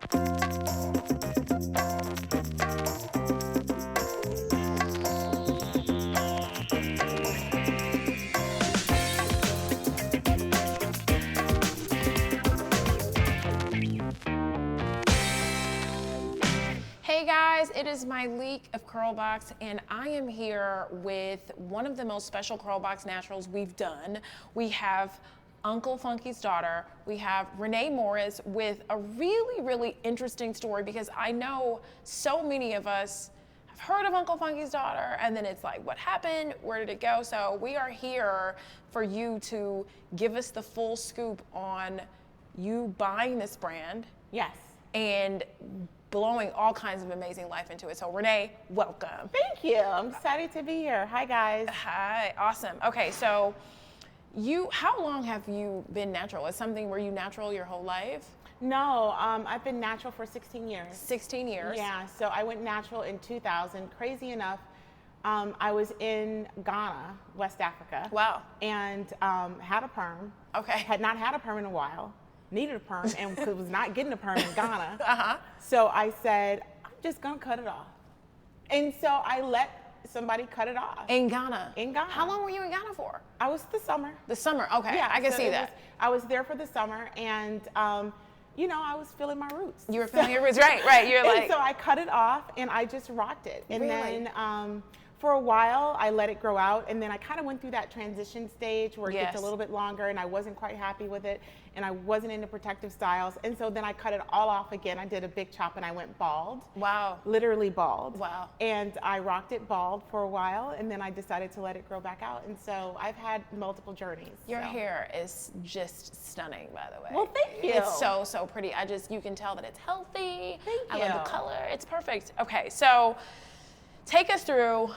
Hey guys, it is my leak of curlBOX, and I am here with one of the most special curlBOX naturals we've done. We have Uncle Funky's daughter. We have Renee Morris with a really, really interesting story, because I know so many of us have heard of Uncle Funky's daughter, and then it's like, what happened? Where did it go? So we are here for you to give us the full scoop on you buying this brand. Yes. And blowing all kinds of amazing life into it. So Renee, welcome. Thank you. I'm excited to be here. Hi, guys. Hi, awesome. Okay, so how long have you been natural? Is something, were you natural your whole life? No, I've been natural for 16 years. 16 years? Yeah, so I went natural in 2000. Crazy enough, I was in Ghana, West Africa. Wow. And had a perm. Okay. Had not had a perm in a while. Needed a perm and was not getting a perm in Ghana. Uh-huh. So I said, I'm just gonna cut it off. And so I let somebody cut it off. In Ghana? In Ghana. How long were you in Ghana for? I was the summer. The summer, okay. Yeah, I can see that. I was there for the summer, and you know, I was feeling my roots. You were feeling your roots, right, You're like. And so I cut it off and I just rocked it. And really? Then for a while, I let it grow out, and then I kind of went through that transition stage where it gets a little bit longer, and I wasn't quite happy with it, and I wasn't into protective styles, and so then I cut it all off again. I did a big chop, and I went bald. Wow. Literally bald. Wow. And I rocked it bald for a while, and then I decided to let it grow back out, and so I've had multiple journeys. Your hair is just stunning, by the way. Well, thank you. It's so, so pretty. You can tell that it's healthy. Thank you. I love the color. It's perfect. Okay, so take us through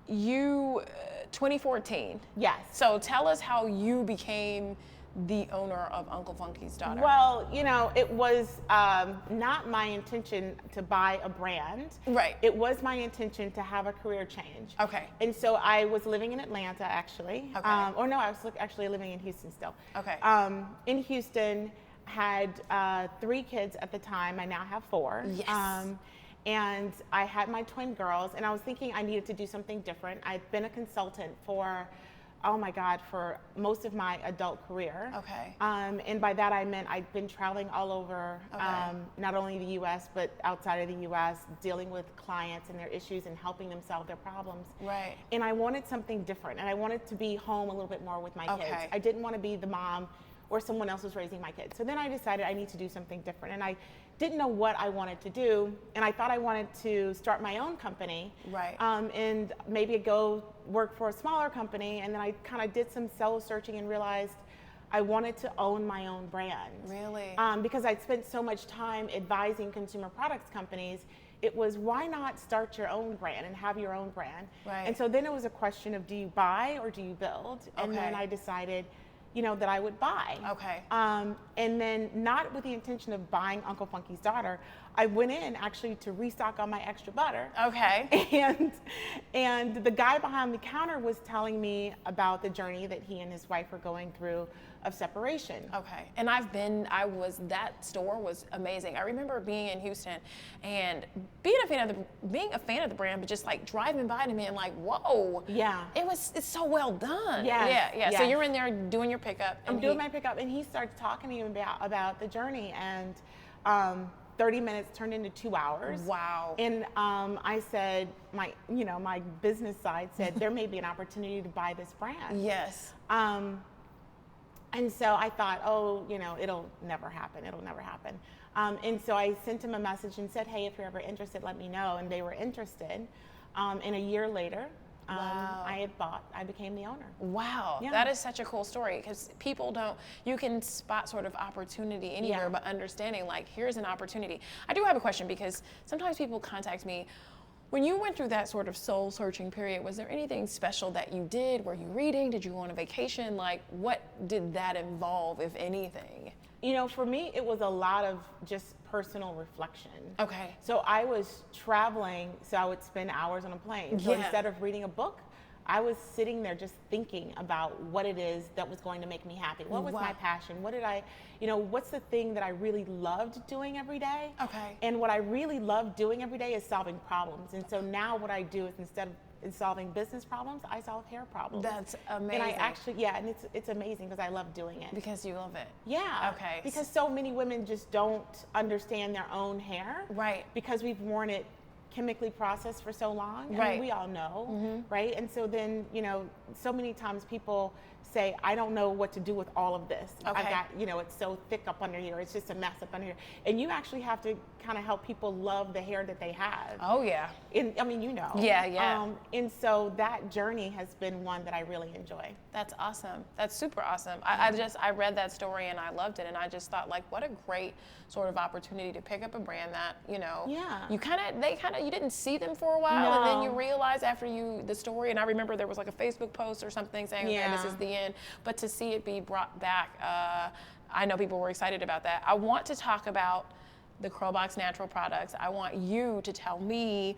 2014. Yes. So tell us how you became the owner of Uncle Funky's daughter. Well, you know, it was not my intention to buy a brand. Right. It was my intention to have a career change. Okay. And so I was living in Atlanta, actually. Okay. Or no, I was actually living in Houston still. Okay. In Houston, had 3 kids at the time. I now have 4. Yes. And I had my twin girls, and I was thinking I needed to do something different. I'd been a consultant for, oh my God, for most of my adult career. Okay. And by that I meant I'd been traveling all over, not only the U.S., but outside of the U.S., dealing with clients and their issues and helping them solve their problems. Right. And I wanted something different, and I wanted to be home a little bit more with my kids. I didn't want to be the mom or someone else was raising my kids. So then I decided I need to do something different, and I didn't know what I wanted to do, and I thought I wanted to start my own company. Right. And maybe go work for a smaller company, and then I kind of did some soul searching and realized I wanted to own my own brand. Really? Because I'd spent so much time advising consumer products companies, it was, why not start your own brand and have your own brand? Right. And so then it was a question of, do you buy or do you build? And then I decided, you know, that I would buy. Okay. And then, not with the intention of buying Uncle Funky's daughter, I went in actually to restock on my extra butter. Okay. And the guy behind the counter was telling me about the journey that he and his wife were going through of separation. Okay. And that store was amazing. I remember being in Houston and being a fan of the brand, but just like driving by to me and like, whoa. Yeah. It's so well done. Yes. Yeah. So you're in there doing your pickup. I'm doing my pickup, and he starts talking to me about the journey, and 30 minutes turned into 2 hours. Wow. And I said, my business side said, there may be an opportunity to buy this brand. Yes. And so I thought, oh, you know, it'll never happen. And so I sent him a message and said, hey, if you're ever interested, let me know. And they were interested. And a year later, I became the owner. Wow, Yeah. That is such a cool story, because you can spot sort of opportunity anywhere, but understanding like, here's an opportunity. I do have a question, because sometimes people contact me. When you went through that sort of soul searching period, was there anything special that you did? Were you reading? Did you go on a vacation? Like, what did that involve, if anything? You know, for me, it was a lot of just personal reflection. Okay. So I was traveling, so I would spend hours on a plane. So instead of reading a book, I was sitting there just thinking about what it is that was going to make me happy. What was my passion? What did I, what's the thing that I really loved doing every day? Okay. And what I really love doing every day is solving problems. And so now what I do is instead of solving business problems, I solve hair problems. That's amazing. And I actually, and it's amazing because I love doing it. Because you love it. Yeah. Okay. Because so many women just don't understand their own hair. Right. Because we've worn it chemically processed for so long. Right. I mean, we all know, right? And so then, so many times people say, I don't know what to do with all of this. Okay. I've got, it's so thick up under here. It's just a mess up under here. And you actually have to kind of help people love the hair that they have. Oh, yeah. Yeah. Yeah. And so that journey has been one that I really enjoy. That's awesome. That's super awesome. I read that story and I loved it, and I just thought, like, what a great sort of opportunity to pick up a brand that, you didn't see them for a while, and then you realize after the story, and I remember there was like a Facebook post or something saying, okay, this is the end, but to see it be brought back, I know people were excited about that. I want to talk about the curlBOX natural products. I want you to tell me,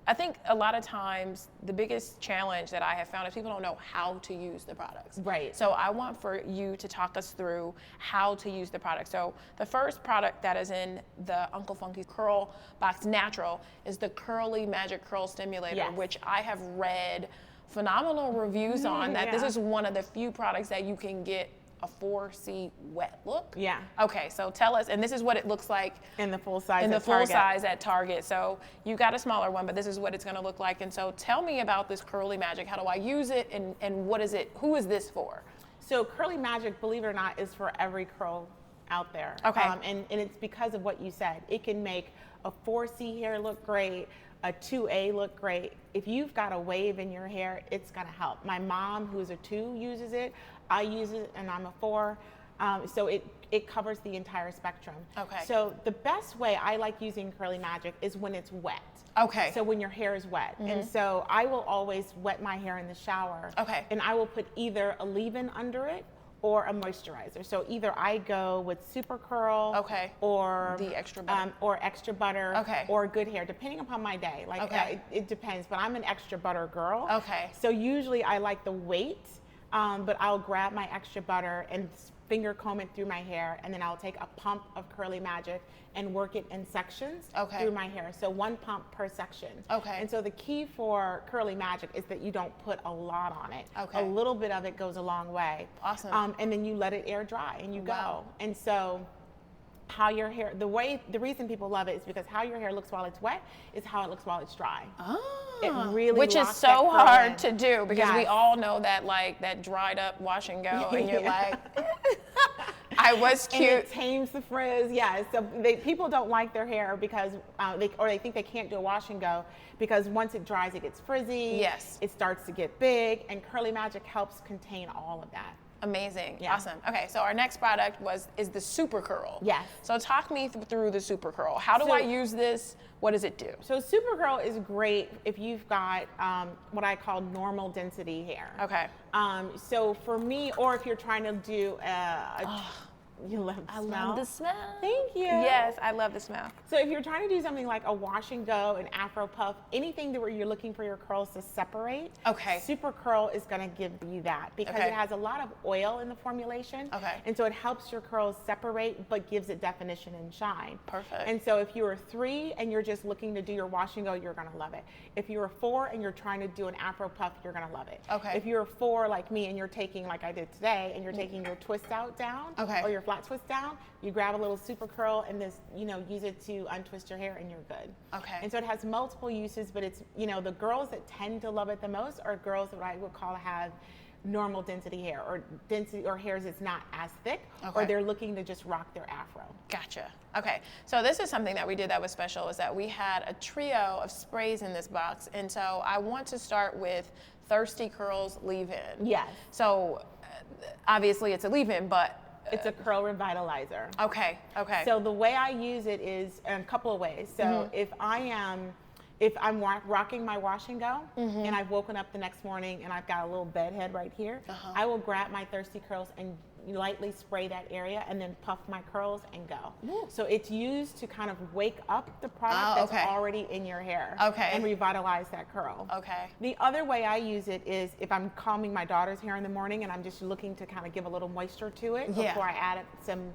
I think a lot of times the biggest challenge that I have found is people don't know how to use the products. Right. So I want for you to talk us through how to use the product. So the first product that is in the Uncle Funky's curlBOX natural is the Curly Magic Curl Stimulator, which I have read phenomenal reviews on. That this is one of the few products that you can get a 4C wet look. Yeah. Okay, so tell us, and this is what it looks like in the full size. In the full size at Target. So you got a smaller one, but this is what it's going to look like. And so tell me about this Curly Magic. How do I use it, and what is it? Who is this for? So Curly Magic, believe it or not, is for every curl out there. Okay. And it's because of what you said. It can make a 4C hair look great, a 2A look great. If you've got a wave in your hair, it's gonna help. My mom, who's a 2, uses it. I use it, and I'm a 4. So it covers the entire spectrum. Okay. So the best way I like using Curly Magic is when it's wet. Okay. So when your hair is wet. And so I will always wet my hair in the shower. Okay. And I will put either a leave-in under it or a moisturizer. So either I go with Super Curl, or the extra butter, or extra butter, or good hair, depending upon my day. It depends, but I'm an extra butter girl. Okay. So usually I like the weight, but I'll grab my extra butter and finger comb it through my hair, and then I'll take a pump of Curly Magic and work it in sections through my hair. So 1 pump per section. Okay. And so the key for Curly Magic is that you don't put a lot on it. Okay. A little bit of it goes a long way. Awesome. And then you let it air dry and you go. And so how your hair, the reason people love it is because how your hair looks while it's wet is how it looks while it's dry. It really which is so hard to do, because we all know that, like, that dried up wash and go, and you're like, I was cute. And it tames the frizz. Yeah. So people don't like their hair because they think they can't do a wash and go because once it dries, it gets frizzy. Yes. It starts to get big, and Curly Magic helps contain all of that. Amazing. Yeah. Awesome. Okay, so our next product is the Super Curl. Yes. So talk me through the Super Curl. How do I use this? What does it do? So Super Curl is great if you've got what I call normal density hair. Okay. So for me, or if you're trying to do you love the smell? I love the smell. Thank you. Yes, I love the smell. So if you're trying to do something like a wash and go, an Afro puff, anything where you're looking for your curls to separate, Super Curl is going to give you that because it has a lot of oil in the formulation. Okay. And so it helps your curls separate but gives it definition and shine. Perfect. And so if you're a 3 and you're just looking to do your wash and go, you're going to love it. If you're a 4 and you're trying to do an Afro puff, you're going to love it. Okay. If you're a 4 like me and you're taking, like I did today, and you're taking your twist out down, or your flat twist down, you grab a little Super Curl and this, use it to untwist your hair and you're good. Okay. And so it has multiple uses, but it's, the girls that tend to love it the most are girls that I would call have normal density hair, or hairs that's not as thick, or they're looking to just rock their afro. Gotcha. Okay, so this is something that we did that was special, is that we had a trio of sprays in this box, and so I want to start with Thirsty Curls Leave-In. Yes. So obviously it's a leave-in, but it's a curl revitalizer. Okay. So the way I use it is in a couple of ways. So if I'm rocking my wash and go, and I've woken up the next morning and I've got a little bed head right here, I will grab my Thirsty Curls and lightly spray that area and then puff my curls and go. Ooh. So it's used to kind of wake up the product that's already in your hair and revitalize that curl. Okay. The other way I use it is if I'm combing my daughter's hair in the morning and I'm just looking to kind of give a little moisture to it before I add some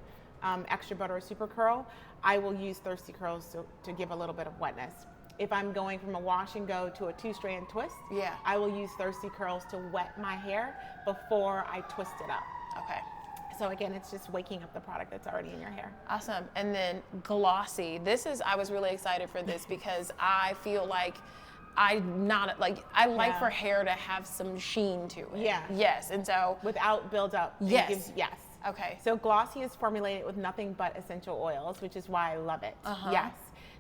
extra butter or super curl, I will use Thirsty Curls to give a little bit of wetness. If I'm going from a wash and go to a 2-strand twist, I will use Thirsty Curls to wet my hair before I twist it up. Okay. So again, it's just waking up the product that's already in your hair. Awesome. And then Glossy. I was really excited for this because I feel like I like for hair to have some sheen to it. Yeah. Yes. And so without buildup. Yes. Yes. Okay. So Glossy is formulated with nothing but essential oils, which is why I love it. Yes.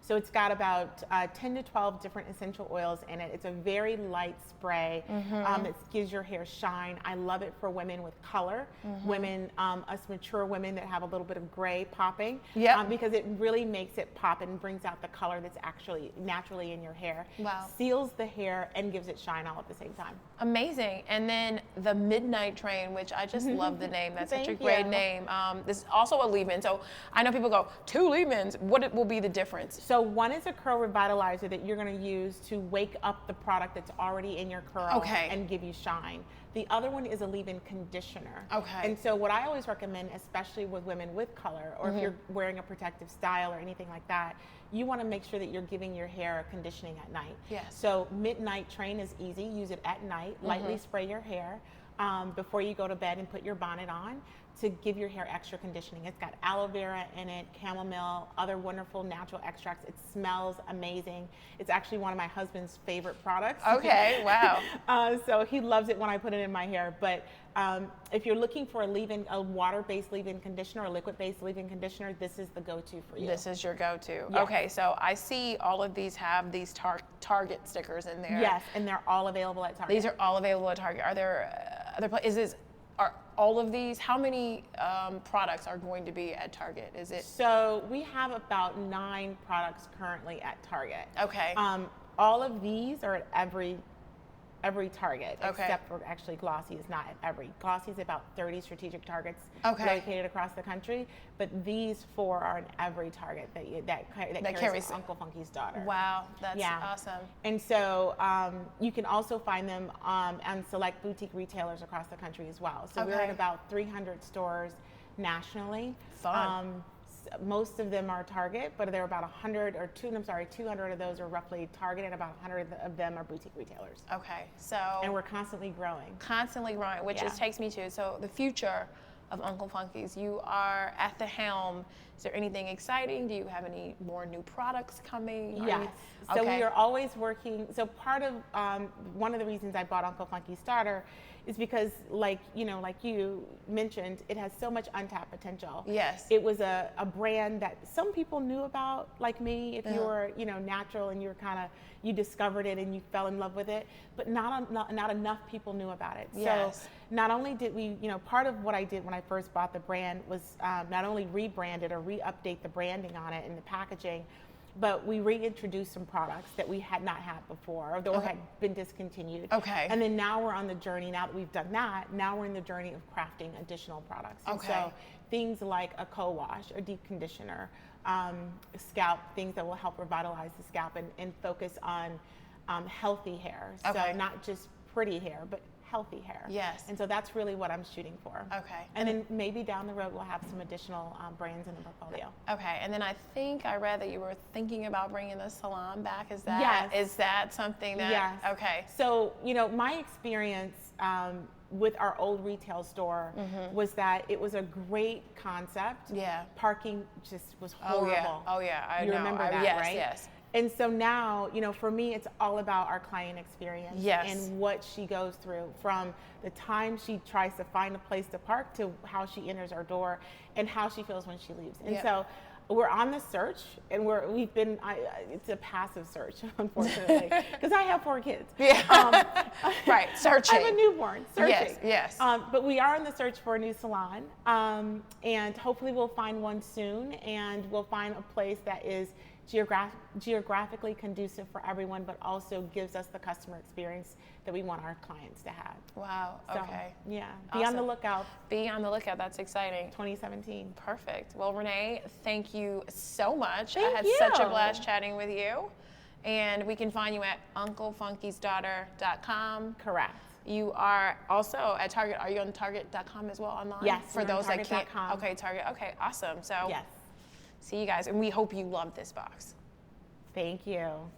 So it's got about 10 to 12 different essential oils in it. It's a very light spray that gives your hair shine. I love it for women with color, women, us mature women that have a little bit of gray popping, because it really makes it pop and brings out the color that's actually naturally in your hair. Wow. Seals the hair and gives it shine all at the same time. Amazing. And then the Midnight Train, which I just love the name. That's such a great name. This is also a leave-in. So I know people go, 2 leave-ins. What will be the difference? So one is a curl revitalizer that you're going to use to wake up the product that's already in your curl and give you shine. The other one is a leave-in conditioner. Okay. And so what I always recommend, especially with women with color, or if you're wearing a protective style or anything like that, you want to make sure that you're giving your hair conditioning at night. Yes. So Midnight Train is easy. Use it at night. Lightly spray your hair before you go to bed and put your bonnet on to give your hair extra conditioning. It's got aloe vera in it, chamomile, other wonderful natural extracts. It smells amazing. It's actually one of my husband's favorite products. Okay, wow. So he loves it when I put it in my hair. But if you're looking for a water-based leave-in conditioner or liquid-based leave-in conditioner, this is the go-to for you. This is your go-to. Yes. Okay, so I see all of these have these Target stickers in there. Yes, and they're all available at Target. These are all available at Target. Are there other places? Are all of these? How many products are going to be at Target? Is it? So we have about 9 products currently at Target. Okay. All of these are at every Target, Okay. except for actually Glossy is not at every. Glossy is about 30 strategic Targets Okay. located across the country, but these 4 are in every Target that carries Uncle Funky's Daughter. Wow, that's awesome. And so you can also find them on select boutique retailers across the country as well. So we're in about 300 stores nationally. Fun. Most of them are Target, but there are about 200 of those are roughly Target, and about 100 of them are boutique retailers. Okay, so. And we're constantly growing. Constantly growing, which just takes me to, so the future of Uncle Funky's. You are at the helm. Is there anything exciting? Do you have any more new products coming? Yes. So we are always working. So part of one of the reasons I bought Uncle Funky's Daughter is because, like you mentioned, it has so much untapped potential. Yes. It was a brand that some people knew about, like me, if you were, natural and you discovered it and you fell in love with it, but not enough people knew about it. Yes. So not only did we, part of what I did when I first bought the brand was not only rebrand it or re-update the branding on it and the packaging, but we reintroduced some products that we had not had before or had been discontinued. Okay. And then now we're on the journey, now that we've done that, now we're in the journey of crafting additional products. And so things like a co-wash, a deep conditioner, scalp, things that will help revitalize the scalp and focus on healthy hair. So not just pretty hair, but healthy hair. Yes. And so that's really what I'm shooting for. Okay. And then maybe down the road we'll have some additional brands in the portfolio. Okay. And then I think I read that you were thinking about bringing the salon back. Is that something that? Yes. Okay. So my experience with our old retail store was that it was a great concept. Yeah. Parking just was horrible. Oh yeah. I you know. remember that, yes, right? Yes. And so now, for me, it's all about our client experience and what she goes through from the time she tries to find a place to park to how she enters our door and how she feels when she leaves. And so we're on the search, and we've been. It's a passive search, unfortunately, because I have 4 kids. Yeah. Right. Searching. I have a newborn. Searching. Yes. But we are in the search for a new salon, and hopefully we'll find one soon, and we'll find a place that is geographically conducive for everyone, but also gives us the customer experience that we want our clients to have. Wow. So, Okay. yeah. Be on the lookout. Be on the lookout. That's exciting. 2017. Perfect. Well, Renee, thank you so much. Thank I had you. such a blast chatting with you. And we can find you at unclefunkysdaughter.com. Correct. You are also at Target. Are you on Target.com as well online? Yes. For those that can't. Target.com. Okay, Target. Okay, awesome. So Yes. see you guys. And we hope you love this box. Thank you.